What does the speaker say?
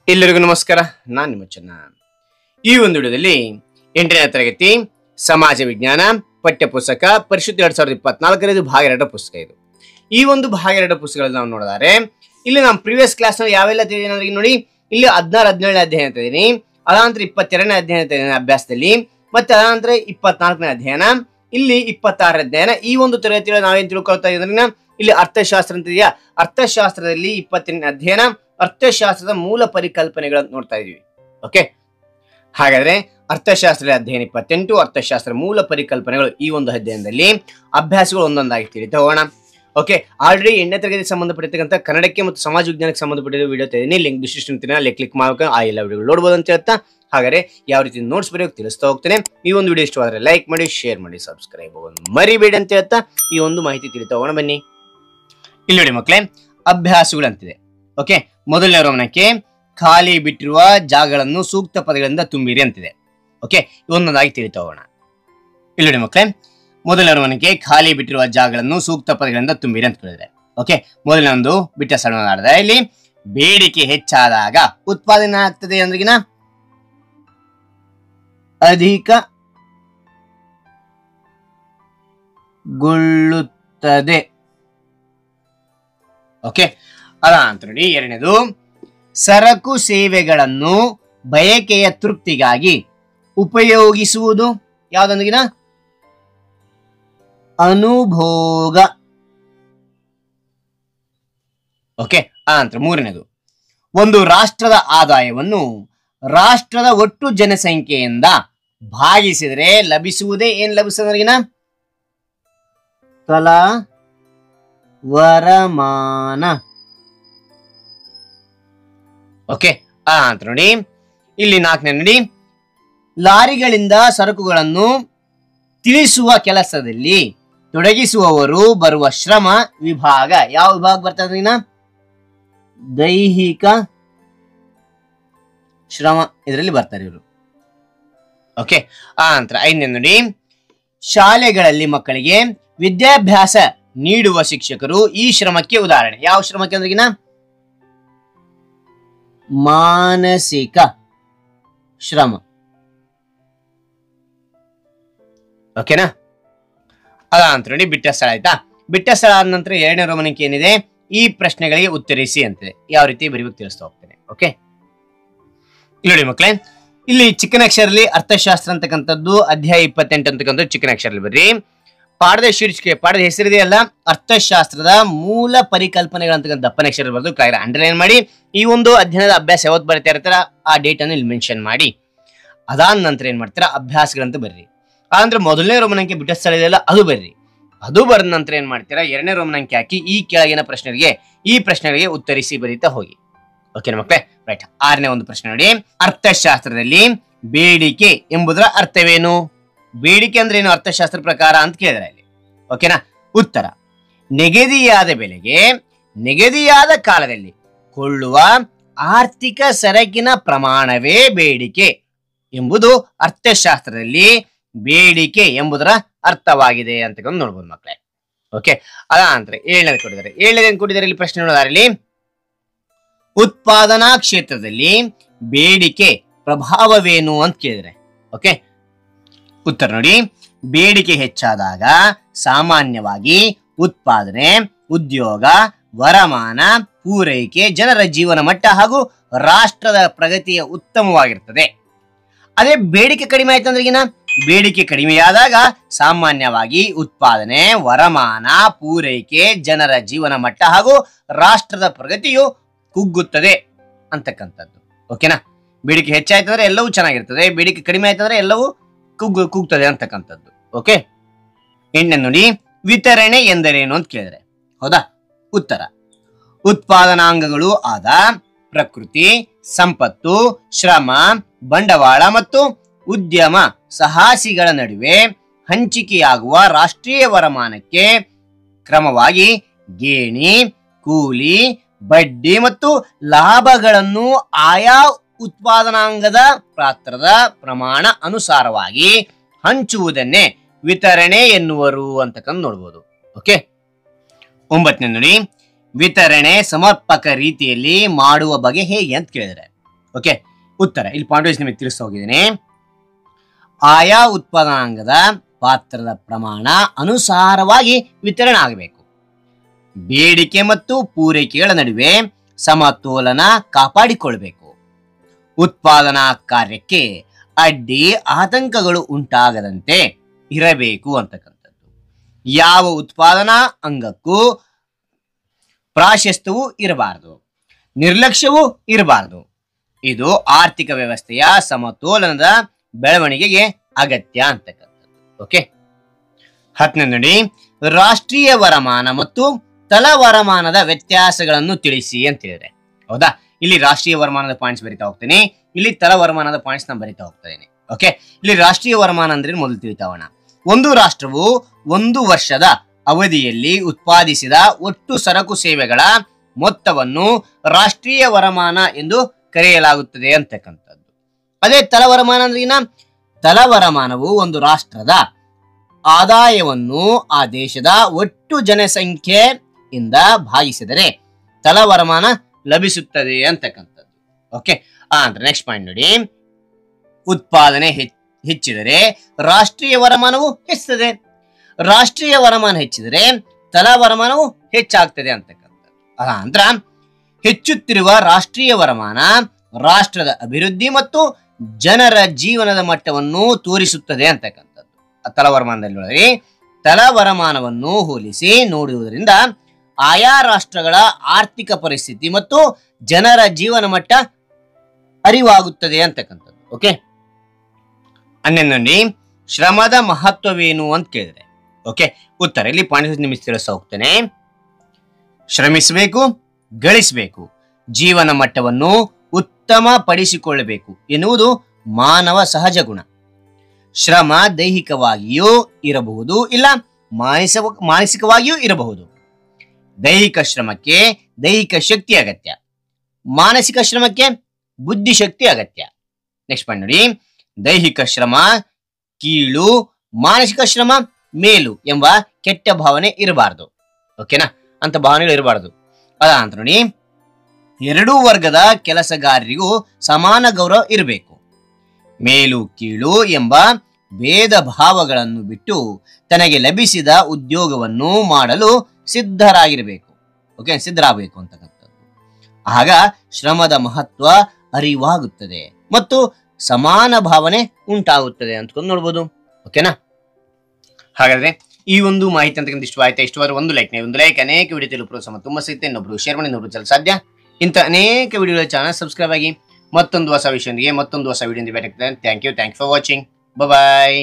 ಎಲ್ಲರಿಗೂ ನಮಸ್ಕಾರ. ನಾನು ನಿಮ್ಮ ಚೆನ್ನ. ಈ ಒಂದು ವಿಡಿಯೋದಲ್ಲಿ 8ನೇ ತರಗತಿ ಸಮಾಜ ವಿಜ್ಞಾನ ಪಠ್ಯಪುಸ್ತಕ ಪರಿಷತ್ 2024 ಭಾಗ 2 ಪುಸ್ತಕ ಇದು. ಈ ಒಂದು ಭಾಗ 2 ಪುಸ್ತಕಗಳಲ್ಲಿ ನಾವು ನೋಡಿದರೆ ಇಲ್ಲಿ ನಾವು ಪ್ರೀವಿಯಸ್ ಕ್ಲಾಸ್ ನಲ್ಲಿ ಯಾವೆಲ್ಲ ತಿಳಿದಿದೆ ನೋಡಿ. ಇಲ್ಲಿ 16-17ನೇ ಅಧ್ಯಾಯ ಅಂತ ಇದೀನಿ, ಅದಾನಂತರ 22ನೇ ಅಧ್ಯಾಯ ಅಂತ ಇದೀನಿ ಅಭ್ಯಾಸದಲ್ಲಿ, ಮತ್ತೆ ಅದಾನಂತರ 24ನೇ ಅಧ್ಯಯನ, ಇಲ್ಲಿ 26ನೇ ಅಧ್ಯಯನ. ಈ ಒಂದು ತರಗತಿಯಲ್ಲಿ ನಾವೇನ್ ತಿಳ್ಕೊಳ್ತಾ ಇದ್ರಿಂದ ಇಲ್ಲಿ ಅರ್ಥಶಾಸ್ತ್ರ ಅಂತ ಇದೆಯಾ, ಅರ್ಥಶಾಸ್ತ್ರದಲ್ಲಿ 28ನೇ ಅಧ್ಯಯನ ಅರ್ಥಶಾಸ್ತ್ರದ ಮೂಲ ಪರಿಕಲ್ಪನೆಗಳನ್ನು ನೋಡ್ತಾ ಇದೀವಿ. ಓಕೆ, ಹಾಗಾದ್ರೆ ಅರ್ಥಶಾಸ್ತ್ರದ ಅಧ್ಯಯನ 28, ಅರ್ಥಶಾಸ್ತ್ರ ಮೂಲ ಪರಿಕಲ್ಪನೆಗಳು ಈ ಒಂದು ಅಧ್ಯಯನದಲ್ಲಿ ಅಭ್ಯಾಸಗಳು ಒಂದೊಂದಾಗಿ ತಿಳಿತಾ ಹೋಗೋಣ. ಓಕೆ, ಆಲ್ರೆಡಿ 8ನೇ ತರಗತಿಗೆ ಸಂಬಂಧಪಟ್ಟಿರ್ತಕ್ಕಂಥ ಕನ್ನಡಕ್ಕೆ ಮತ್ತು ಸಮಾಜ ವಿಜ್ಞಾನಕ್ಕೆ ಸಂಬಂಧಪಟ್ಟಿರೋ ವಿಡಿಯೋ ತೆಗೆದಿನಿ, ಲಿಂಕ್ ಡಿಸ್ಕ್ರಿಪ್ಷನ್ ಅಲ್ಲಿ ಕ್ಲಿಕ್ ಮಾಡಬೇಕು, ಆ ಎಲ್ಲ ವಿಡಿಯೋಗಳು ನೋಡಬಹುದು ಅಂತ ಹೇಳ್ತಾ, ಹಾಗಾದ್ರೆ ಯಾವ ರೀತಿ ನೋಟ್ಸ್ ಬರೆಯೋಕೆ ತಿಳಿಸ್ತಾ ಹೋಗ್ತೇನೆ. ಈ ಒಂದು ವಿಡಿಯೋ ಇಷ್ಟವಾದರೆ ಲೈಕ್ ಮಾಡಿ, ಶೇರ್ ಮಾಡಿ, ಸಬ್ಸ್ಕ್ರೈಬ್ ಮರಿಬೇಡಿ ಅಂತ ಹೇಳ್ತಾ ಈ ಒಂದು ಮಾಹಿತಿ ತಿಳಿತಾ ಹೋಗೋಣ ಬನ್ನಿ. ಇಲ್ಲಿ ನೋಡಿ ಮಕ್ಕಳೇ, ಅಭ್ಯಾಸಗಳು ಅಂತಿದೆ. ಓಕೆ, ಮೊದಲನೇ ಗಮನಕ್ಕೆ ಖಾಲಿ ಬಿಟ್ಟಿರುವ ಜಾಗಗಳನ್ನು ಸೂಕ್ತ ಪದಗಳಿಂದ ತುಂಬಿರಿ ಅಂತಿದೆ. ಓಕೆ, ಒಂದೊಂದಾಗಿ ತಿಳಿತಾ ಹೋಗೋಣ. ಇಲ್ಲಿ ನೋಡಿ ಮಕ್ಕಳೇ, ಮೊದಲನೇ ಗಮನಕ್ಕೆ ಖಾಲಿ ಬಿಟ್ಟಿರುವ ಜಾಗಗಳನ್ನು ಸೂಕ್ತ ಪದಗಳಿಂದ ತುಂಬಿರಿ ಅಂತ ಹೇಳಿದ್ರೆ. ಓಕೆ, ಮೊದಲನೇ ಒಂದು ಬಿಟ್ಟ ಸಣ್ಣ ಇಲ್ಲಿ ಬೇಡಿಕೆ ಹೆಚ್ಚಾದಾಗ ಉತ್ಪಾದನೆ ಆಗ್ತದೆ ಅಂದ್ರಿಗಿನ ಅಧಿಕ ಗೊಳ್ಳುತ್ತದೆ. ಓಕೆ, ಅದಂತ ನೋಡಿ. ಎರಡನೇದು ಸರಕು ಸೇವೆಗಳನ್ನು ಬಯಕೆಯ ತೃಪ್ತಿಗಾಗಿ ಉಪಯೋಗಿಸುವುದು ಯಾವ್ದೊಂದಿಗಿನ ಅನುಭೋಗ. ಓಕೆ, ಅನಂತರ ಮೂರನೇದು ಒಂದು ರಾಷ್ಟ್ರದ ಆದಾಯವನ್ನು ರಾಷ್ಟ್ರದ ಒಟ್ಟು ಜನಸಂಖ್ಯೆಯಿಂದ ಭಾಗಿಸಿದರೆ ಲಭಿಸುವುದೇ ಏನ್ ಲಭಿಸೋದ್ರಿಗಿನ ತಲಾ ವರಮಾನ. ಓಕೆ, ಅಂತ ನೋಡಿ. ಇಲ್ಲಿ 4ನೇ ನೋಡಿ, ಲಾರಿಗಳಿಂದ ಸರಕುಗಳನ್ನು ತಿಳಿಸುವ ಕೆಲಸದಲ್ಲಿ ತೊಡಗಿಸುವವರು ಬರುವ ಶ್ರಮ ವಿಭಾಗ ಯಾವ ವಿಭಾಗ ಬರ್ತದೆ? ದೈಹಿಕ ಶ್ರಮ ಇದರಲ್ಲಿ ಬರ್ತಾರೆ ಇವರು. ಓಕೆ, ನಂತರ 5ನೇ ನೋಡಿ, ಶಾಲೆಗಳಲ್ಲಿ ಮಕ್ಕಳಿಗೆ ವಿದ್ಯಾಭ್ಯಾಸ ನೀಡುವ ಶಿಕ್ಷಕರು ಈ ಶ್ರಮಕ್ಕೆ ಉದಾಹರಣೆ. ಯಾವ ಶ್ರಮಕ್ಕೆ ಅಂದ್ರಿಗಿನ ಮಾನಸಿಕ ಶ್ರಮ. ಓಕೆನಾ? ಅದಂತ ನೋಡಿ ಬಿಟ್ಟ ಸ್ಥಳ ಆಯ್ತಾ. ಬಿಟ್ಟ ಸ್ಥಳ ಆದ ನಂತರ 2ನೇ ರೋಮನಕ್ಕೆ ಏನಿದೆ, ಈ ಪ್ರಶ್ನೆಗಳಿಗೆ ಉತ್ತರಿಸಿ ಅಂತಿದೆ. ಯಾವ ರೀತಿ ಬರೀಬೇಕು ತಿಳಿಸ್ತಾ ಹೋಗ್ತೇನೆ. ಓಕೆ, ಇಲ್ಲಿ ನೋಡಿ ಮಕ್ಕಳೇ, ಇಲ್ಲಿ ಚಿಕ್ಕನ ಅಕ್ಷರದಲ್ಲಿ ಅರ್ಥಶಾಸ್ತ್ರ ಅಂತಕ್ಕಂಥದ್ದು ಅಧ್ಯಾಯ 28 ಅಂತಕ್ಕಂಥದ್ದು ಚಿಕ್ಕನ ಅಕ್ಷರದಲ್ಲಿ ಬರ್ರಿ. ಪಾಠದ ಶೀರ್ಷಿಕೆ, ಪಾಠದ ಹೆಸರಿದೆಯಲ್ಲ, ಅರ್ಥಶಾಸ್ತ್ರದ ಮೂಲ ಪರಿಕಲ್ಪನೆಗಳಂತಕ್ಕಂಥ ದಪ್ಪನ ಅಕ್ಷರ ಬರೆದು ಕ್ಲಿಯರ್ ಅಂಡರ್ಲೈನ್ ಮಾಡಿ. ಈ ಒಂದು ಅಧ್ಯಯನದ ಅಭ್ಯಾಸ ಯಾವತ್ತು ಬರೀತಾ ಇರ್ತಾರ ಆ ಡೇಟ್ ಅನ್ನು ಇಲ್ಲಿ ಮೆನ್ಷನ್ ಮಾಡಿ. ಅದಾದ ನಂತರ ಏನ್ ಮಾಡ್ತೀರಾ, ಅಭ್ಯಾಸಗಳಂತ ಬರ್ರಿ. ಅಂದ್ರೆ ಮೊದಲನೇ ರೋಮನಂಕೆ ಬಿಟ್ಟ ಸ್ಥಳ ಇದೆಯಲ್ಲ ಅದು ಬರ್ರಿ. ಅದು ಬರೆದ ನಂತರ ಏನ್ ಮಾಡ್ತೀರಾ, 2ನೇ ರೋಮನಂಕೆ ಹಾಕಿ ಈ ಕೆಳಗಿನ ಪ್ರಶ್ನೆಗಳಿಗೆ ಉತ್ತರಿಸಿ ಬರೀತಾ ಹೋಗಿ. ಓಕೆ ಮಕ್ಕಳೇ, ರೈಟ್. 6ನೇ ಒಂದು ಪ್ರಶ್ನೆ ನೋಡಿ, ಅರ್ಥಶಾಸ್ತ್ರದಲ್ಲಿ ಬೇಡಿಕೆ ಎಂಬುದರ ಅರ್ಥವೇನು? ಬೇಡಿಕೆ ಅಂದ್ರೆ ಏನು ಅರ್ಥಶಾಸ್ತ್ರ ಪ್ರಕಾರ ಅಂತ ಕೇಳಿದ್ರೆ ಇಲ್ಲಿ. ಓಕೆನಾ? ಉತ್ತರ, ನಿಗದಿಯಾದ ಬೆಲೆಗೆ ನಿಗದಿಯಾದ ಕಾಲದಲ್ಲಿ ಕೊಳ್ಳುವ ಆರ್ಥಿಕ ಸರಕಿನ ಪ್ರಮಾಣವೇ ಬೇಡಿಕೆ ಎಂಬುದು ಅರ್ಥಶಾಸ್ತ್ರದಲ್ಲಿ ಬೇಡಿಕೆ ಎಂಬುದರ ಅರ್ಥವಾಗಿದೆ ಅಂತ ನೋಡ್ಬೋದು ಮಕ್ಕಳೇ. ಓಕೆ, ಅದಾನಂತರ 7ನೇದು ಕೊಟ್ಟಿದ್ದಾರೆ. 7ನೇದೇನು ಕೊಟ್ಟಿದ್ದಾರೆ ಇಲ್ಲಿ ಪ್ರಶ್ನೆ ನೋಡಿದಾರೆ. ಇಲ್ಲಿ ಉತ್ಪಾದನಾ ಕ್ಷೇತ್ರದಲ್ಲಿ ಬೇಡಿಕೆ ಪ್ರಭಾವವೇನು ಅಂತ ಕೇಳಿದರೆ. ಓಕೆ, ಉತ್ತರ ನೋಡಿ, ಬೇಡಿಕೆ ಹೆಚ್ಚಾದಾಗ ಸಾಮಾನ್ಯವಾಗಿ ಉತ್ಪಾದನೆ, ಉದ್ಯೋಗ, ವರಮಾನ, ಪೂರೈಕೆ, ಜನರ ಜೀವನ ಮಟ್ಟ ಹಾಗೂ ರಾಷ್ಟ್ರದ ಪ್ರಗತಿಯ ಉತ್ತಮವಾಗಿರ್ತದೆ. ಅದೇ ಬೇಡಿಕೆ ಕಡಿಮೆ ಆಯ್ತು ಅಂದ್ರಿಗಿನ ಬೇಡಿಕೆ ಕಡಿಮೆಯಾದಾಗ ಸಾಮಾನ್ಯವಾಗಿ ಉತ್ಪಾದನೆ, ವರಮಾನ, ಪೂರೈಕೆ, ಜನರ ಜೀವನ ಮಟ್ಟ ಹಾಗೂ ರಾಷ್ಟ್ರದ ಪ್ರಗತಿಯು ಕುಗ್ಗುತ್ತದೆ ಅಂತಕ್ಕಂಥದ್ದು. ಓಕೆನಾ? ಬೇಡಿಕೆ ಹೆಚ್ಚಾಯ್ತಂದ್ರೆ ಎಲ್ಲವೂ ಚೆನ್ನಾಗಿರ್ತದೆ, ಬೇಡಿಕೆ ಕಡಿಮೆ ಆಯ್ತಂದ್ರೆ ಎಲ್ಲವೂ ಕುಗ್ತದೆ ಅಂತಕ್ಕಂಥದ್ದು. ಓಕೆ, 8ನೇ ನೋಡಿ, ವಿತರಣೆ ಎಂದರೇನು ಅಂತ ಕೇಳಿದ್ರೆ. ಹೌದಾ? ಉತ್ತರ, ಉತ್ಪಾದನಾಂಗಗಳು ಆದ ಪ್ರಕೃತಿ, ಸಂಪತ್ತು, ಶ್ರಮ, ಬಂಡವಾಳ ಮತ್ತು ಉದ್ಯಮ ಸಾಹಸಿಗಳ ನಡುವೆ ಹಂಚಿಕೆಯಾಗುವ ರಾಷ್ಟ್ರೀಯ ವರಮಾನಕ್ಕೆ ಕ್ರಮವಾಗಿ ಗೇಣಿ, ಕೂಲಿ, ಬಡ್ಡಿ ಮತ್ತು ಲಾಭಗಳನ್ನು ಆಯಾ ಉತ್ಪಾದನಾಂಗದ ಪಾತ್ರದ ಪ್ರಮಾಣ ಅನುಸಾರವಾಗಿ ಹಂಚುವುದನ್ನೇ ವಿತರಣೆ ಎನ್ನುವರು ಅಂತಕ್ಕಂಥ ನೋಡ್ಬೋದು. ಓಕೆ, 9ನೇ ನೋಡಿ, ವಿತರಣೆ ಸಮರ್ಪಕ ರೀತಿಯಲ್ಲಿ ಮಾಡುವ ಬಗೆ ಹೇಗೆ ಅಂತ ಕೇಳಿದ್ರೆ. ಓಕೆ, ಉತ್ತರ ಇಲ್ಲಿ ಪಾಯಿಂಟ್ ನಿಮಗೆ ತಿಳಿಸ್ತಾ ಹೋಗಿದ್ದೀನಿ. ಆಯಾ ಉತ್ಪಾದನಾಂಗದ ಪಾತ್ರದ ಪ್ರಮಾಣ ಅನುಸಾರವಾಗಿ ವಿತರಣೆ ಆಗಬೇಕು. ಬೇಡಿಕೆ ಮತ್ತು ಪೂರೈಕೆಗಳ ನಡುವೆ ಸಮತೋಲನ ಕಾಪಾಡಿಕೊಳ್ಳಬೇಕು. ಉತ್ಪಾದನಾ ಕಾರ್ಯಕ್ಕೆ ಅಡ್ಡಿ ಆತಂಕಗಳು ಉಂಟಾಗದಂತೆ ಇರಬೇಕು ಅಂತಕ್ಕಂಥದ್ದು. ಯಾವ ಉತ್ಪಾದನಾ ಅಂಗಕ್ಕೂ ಪ್ರಾಶಸ್ತ್ಯವೂ ಇರಬಾರದು, ನಿರ್ಲಕ್ಷ್ಯವೂ ಇರಬಾರದು. ಇದು ಆರ್ಥಿಕ ವ್ಯವಸ್ಥೆಯ ಸಮತೋಲನದ ಬೆಳವಣಿಗೆಗೆ ಅಗತ್ಯ ಅಂತಕ್ಕಂಥದ್ದು. ಓಕೆ, 10ನೇ ನೋಡಿ, ರಾಷ್ಟ್ರೀಯ ವರಮಾನ ಮತ್ತು ತಲವರಮಾನದ ವ್ಯತ್ಯಾಸಗಳನ್ನು ತಿಳಿಸಿ ಅಂತ ಹೇಳಿದ್ರೆ. ಹೌದಾ, ಇಲ್ಲಿ ರಾಷ್ಟ್ರೀಯ ವರಮಾನದ ಪಾಯಿಂಟ್ಸ್ ಬರಿತಾ ಹೋಗ್ತೇನೆ, ಇಲ್ಲಿ ತಲವರಮಾನದ ಪಾಯಿಂಟ್ಸ್ ನಾನು ಬರಿತಾ ಹೋಗ್ತಾ ಇದ್ದೇನೆ. ಓಕೆ, ಇಲ್ಲಿ ರಾಷ್ಟ್ರೀಯ ವರಮಾನ ಅಂದ್ರೆ ಮೊದಲು ತಿಳಿತಾವಣ. ಒಂದು ರಾಷ್ಟ್ರವು ಒಂದು ವರ್ಷದ ಅವಧಿಯಲ್ಲಿ ಉತ್ಪಾದಿಸಿದ ಒಟ್ಟು ಸರಕು ಸೇವೆಗಳ ಮೊತ್ತವನ್ನು ರಾಷ್ಟ್ರೀಯ ವರಮಾನ ಎಂದು ಕರೆಯಲಾಗುತ್ತದೆ ಅಂತಕ್ಕಂಥದ್ದು. ಅದೇ ತಲವರಮಾನ ಅಂದ್ರಿನ, ತಲವರಮಾನವು ಒಂದು ರಾಷ್ಟ್ರದ ಆದಾಯವನ್ನು ಆ ದೇಶದ ಒಟ್ಟು ಜನಸಂಖ್ಯೆಯಿಂದ ಭಾಗಿಸಿದರೆ ತಲವರಮಾನ ಲಭಿಸುತ್ತದೆ ಅಂತಕ್ಕಂಥದ್ದು. ಓಕೆ, ಅಂದ್ರೆ ನೆಕ್ಸ್ಟ್ ಪಾಯಿಂಟ್ ನೋಡಿ, ಉತ್ಪಾದನೆ ಹೆಚ್ಚಿದರೆ ರಾಷ್ಟ್ರೀಯ ವರಮಾನವು ಹೆಚ್ಚುತ್ತದೆ, ರಾಷ್ಟ್ರೀಯ ವರಮಾನ ಹೆಚ್ಚಿದರೆ ತಲವರಮಾನವು ಹೆಚ್ಚಾಗ್ತದೆ ಅಂತಕ್ಕಂಥದ್ದು. ಅಂದ್ರ ಹೆಚ್ಚುತ್ತಿರುವ ರಾಷ್ಟ್ರೀಯ ವರಮಾನ ರಾಷ್ಟ್ರದ ಅಭಿವೃದ್ಧಿ ಮತ್ತು ಜನರ ಜೀವನದ ಮಟ್ಟವನ್ನು ತೋರಿಸುತ್ತದೆ ಅಂತಕ್ಕಂಥದ್ದು. ತಲವರಮಾನದಲ್ಲಿ ತಲವರಮಾನವನ್ನು ಹೋಲಿಸಿ ನೋಡುವುದರಿಂದ ಆಯಾ ರಾಷ್ಟ್ರಗಳ ಆರ್ಥಿಕ ಪರಿಸ್ಥಿತಿ ಮತ್ತು ಜನರ ಜೀವನ ಮಟ್ಟ ಅರಿವಾಗುತ್ತದೆ ಅಂತಕ್ಕಂಥದ್ದು. ಓಕೆ, 11ನೇ ಶ್ರಮದ ಮಹತ್ವವೇನು ಅಂತ ಕೇಳಿದ್ರೆ. ಓಕೆ, ಉತ್ತರ ಇಲ್ಲಿ ಪಾಯಿಂಟ್ ನಿಮಗೆ ತಿಳಿಸ್ತಾ ಹೋಗ್ತೇನೆ. ಶ್ರಮಿಸಬೇಕು, ಗಳಿಸಬೇಕು, ಜೀವನ ಮಟ್ಟವನ್ನು ಉತ್ತಮ ಪಡಿಸಿಕೊಳ್ಳಬೇಕು ಎನ್ನುವುದು ಮಾನವ ಸಹಜ ಗುಣ. ಶ್ರಮ ದೈಹಿಕವಾಗಿಯೂ ಇರಬಹುದು, ಇಲ್ಲ ಮಾನಸಿಕವಾಗಿಯೂ ಇರಬಹುದು. ದೈಹಿಕ ಶ್ರಮಕ್ಕೆ ದೈಹಿಕ ಶಕ್ತಿ ಅಗತ್ಯ, ಮಾನಸಿಕ ಶ್ರಮಕ್ಕೆ ಬುದ್ಧಿಶಕ್ತಿ ಅಗತ್ಯ. ನೆಕ್ಸ್ಟ್ ಪಾಯಿಂಟ್ ನೋಡಿ, ದೈಹಿಕ ಶ್ರಮ ಕೀಳು, ಮಾನಸಿಕ ಶ್ರಮ ಮೇಲು ಎಂಬ ಕೆಟ್ಟ ಭಾವನೆ ಇರಬಾರದು. ಓಕೆನಾ, ಅಂತ ಭಾವನೆಗಳು ಇರಬಾರದು. ಅಂತ ನೋಡಿ, ಎರಡೂ ವರ್ಗದ ಕೆಲಸಗಾರರಿಗೂ ಸಮಾನ ಗೌರವ ಇರಬೇಕು. ಮೇಲು ಕೀಳು ಎಂಬ ಭೇದ ಭಾವಗಳನ್ನು ಬಿಟ್ಟು ತನಗೆ ಲಭಿಸಿದ ಉದ್ಯೋಗವನ್ನು ಮಾಡಲು ಸಿದ್ಧರಾಗಿರಬೇಕು. ಓಕೆ, ಸಿದ್ಧರಾಗಬೇಕು ಅಂತಕ್ಕಂಥದ್ದು. ಆಗ ಶ್ರಮದ ಮಹತ್ವ ಅರಿವಾಗುತ್ತದೆ ಮತ್ತು ಸಮಾನ ಭಾವನೆ ಉಂಟಾಗುತ್ತದೆ ಅಂತಕೊಂಡು ನೋಡ್ಬೋದು. ಓಕೆನಾ, ಹಾಗಾದ್ರೆ ಈ ಒಂದು ಮಾಹಿತಿ ಅಂತಕ್ಕಂಥ ಇಷ್ಟವಾದ್ರೆ ಒಂದು ಲೈಕ್ ಅನೇಕ ವಿಡಿಯೋ ತಿಳಿಯಲು ಪ್ರೋತ್ಸಾಹ ತುಂಬಾ ಸಿಗುತ್ತೆ. ಇನ್ನೊಬ್ರು ಶೇರ್ ಮಾಡಿ, ಇನ್ನೊಬ್ರು ಚಲ ಸಾಧ್ಯ. ಇಂಥ ಅನೇಕ ವಿಡಿಯೋಗಳ ಚಾನಲ್ ಸಬ್ಸ್ಕ್ರೈಬ್ ಆಗಿ ಮತ್ತೊಂದು ಹೊಸ ವಿಷಯದೊಂದಿಗೆ ಮತ್ತೊಂದು ಹೊಸ ವಿಡಿಯೋ ಭೇಟಿ ಆಗ್ತದೆ. Thank you for watching. Bye.